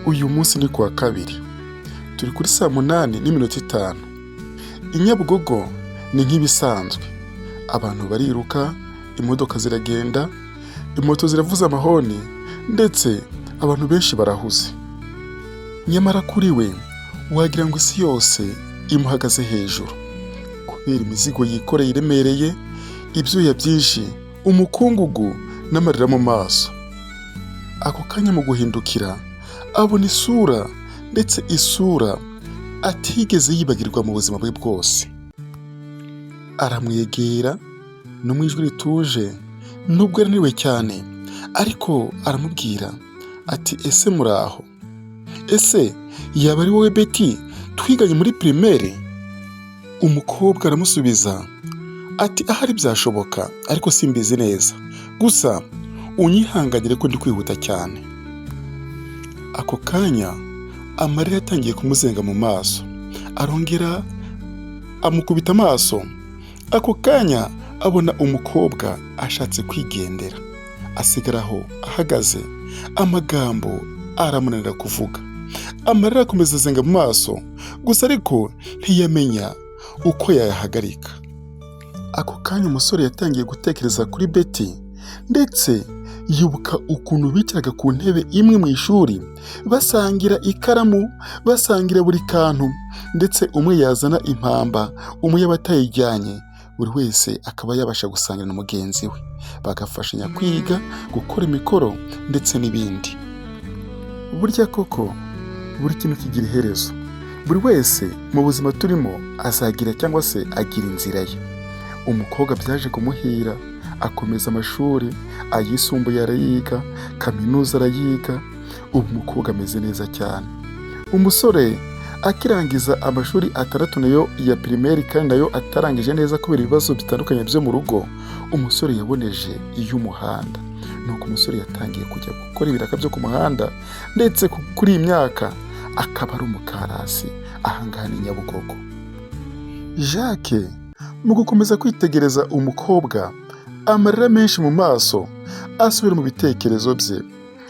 Uyu munsi ni kuwa kabiri, turi kuri 8:05. I Nyabugogo ni nk'ibisanzwe, abantu bariruka, imodoka ziragenda, imoto ziravuza amahoni, ndetse abantu benshi barahuze. Nyamara kuri we wagira ngo isi yose imuhagaze hejuru, kubera imizigo yikoreye iremereye, ibyuya byinshi, umukungugu n'amarira mu maso. Ako kanya mu guhindukira abona isura, ndetse isura atigeze yibagirwa mu buzima bwe bwose. Aramwegera no mu ijwi rituje, nubwo ananiwe cyane, ariko aramubwira ati, ese muraho? Ese yaba ari wowe Betty twiganye muri primaire? Umukobwa aramusubiza ati, ahari byashoboka, ariko simbizi neza, gusa unyihanganire ko ndi kwihuta cyane. Ako kanya amarira atangiye kumuzenga mu maso, arongera amukubita amaso. Ako kanya abona umukobwa ashatse kwigendera, asigaraho ahagaze, amagambo aramunanira kuvuga. Amarira akomeza azenga mu maso, gusa ariko ntiyamenya uko yayahagarika. Ako kanya umusore yatangiye gutekereza kuri Betty, ndetse yibuka ukuntu bicaraga ku ntebe imwe mu ishuri, basangira ikaramu, basangira buri kantu, ndetse umwe yazana impamba, umwe yaba atayijyanye, buri wese akaba yabasha gusangira na mugenzi we, bagafashanya kwiga, gukora imikoro, ndetse n'ibindi. Burya koko buri kintu kigira iherezo. Buri wese mu buzima turimo azagira cyangwa se agira inzira ye. Umukobwa byaje kumuhira, akomeza amashuri, ayisumbuye arayiga, kaminuza arayiga, ubu umukobwa ameze neza cyane. Umusore akirangiza amashuri 6 nayo ya primaire, kandi nayo atarangije neza kubera ibibazo bitandukanye byo mu rugo, umusore yaboneje iy'umuhanda. Nuko umusore yatangiye kujya gukora ibiraka byo ku muhanda, ndetse kuri iyi myaka akaba ari umukarasi ahangaha ni Nyabugogo. Jacques mu gukomeza kwitegereza umukobwa, amarira menshi mu maso, asubira mu bitekerezo bye,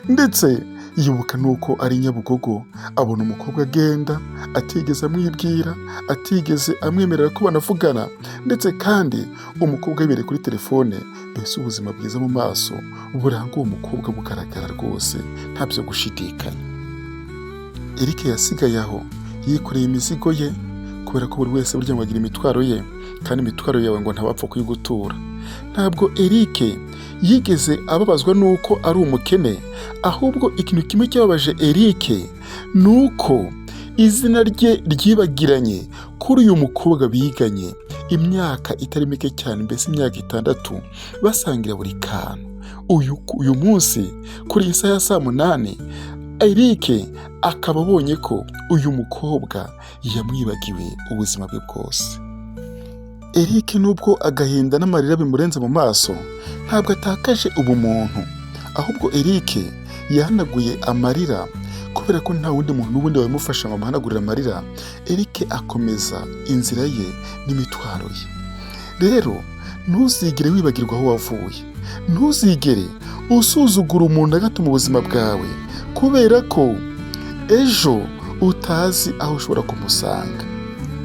ndetse yibuka nuko ari Nyabugogo, abona umukobwa agenda, atigeze amwibwira, atigeze amwemerera ko banavugana, ndetse kandi umukobwa yibereye kuri telefone. Mbese ubuzima bwiza mu maso buranga uwo mukobwa bugaragara rwose, nta byo gushidikanya. Eric yasigaye aho yikoreye imizigo ye, kubera ko buri wese burya ngo agira imitwaro ye, kandi imitwaro yawe ngo ntawapfa kuyigutura. Ntabwo Eric yigeze ababazwa nuko ari umukene, ahubwo ikintu kimwe cyababaje Eric nuko izina rye ryibagiranye kuri uyu mukobwa biganye imyaka itari mike cyane, mbese imyaka 6, basangira buri kantu. Uyu munsi kuri iyi saha ya 8, Eric akaba abonye ko uyu mukobwa yamwibagiwe ubuzima bwe bwose. Eric nubwo agahinda n'amarira bimurenze mu maso, ntabwo atakaje ubumuntu, ahubwo Eric yahanaguye amarira, kubera ko nta wundi muntu n'ubundi wamufasha ngo amuhanagurire amarira. Eric akomeza inzira ye n'imitwaro ye. Rero ntuzigere wibagirwa aho wavuye, ntuzigere usuzugura umuntu na gato mu buzima bwawe, kubera ko ejo utazi aho ushobora kumusanga.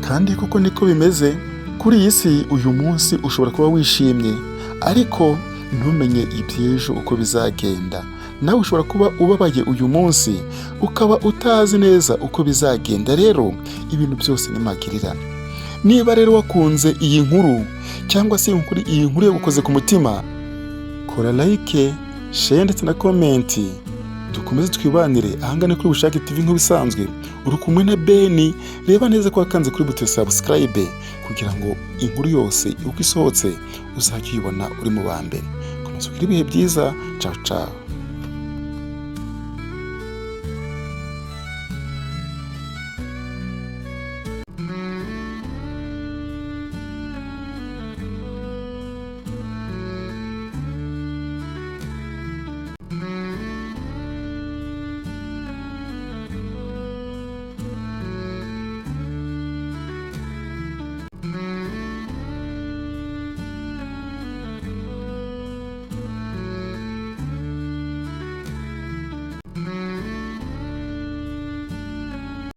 Kandi koko niko bimeze kuri iyi si. Uyu munsi ushobora kuba wishimye, ariko ntumenye iby'ejo uko bizagenda. Nawe ushobora kuba ubabaye uyu munsi, ukaba utazi neza uko bizagenda. Rero ibintu byose ni magirirane. Niba rero wakunze iyi nkuru, cyangwa se iyi nkuru yagukoze ku mutima, kora like, share ndetse na comment. Dukomeze twibanire ahangane kuri Bushake TV nk'ibisanzwe. Uri kumwe na Ben. Reba neza ko wakanze kuri buto subscribe, kugira ngo inkuru yose uko isohotse uzajye uyibona uri mu ba mbere. Komeza kugira ibihe byiza. Ciao ciao.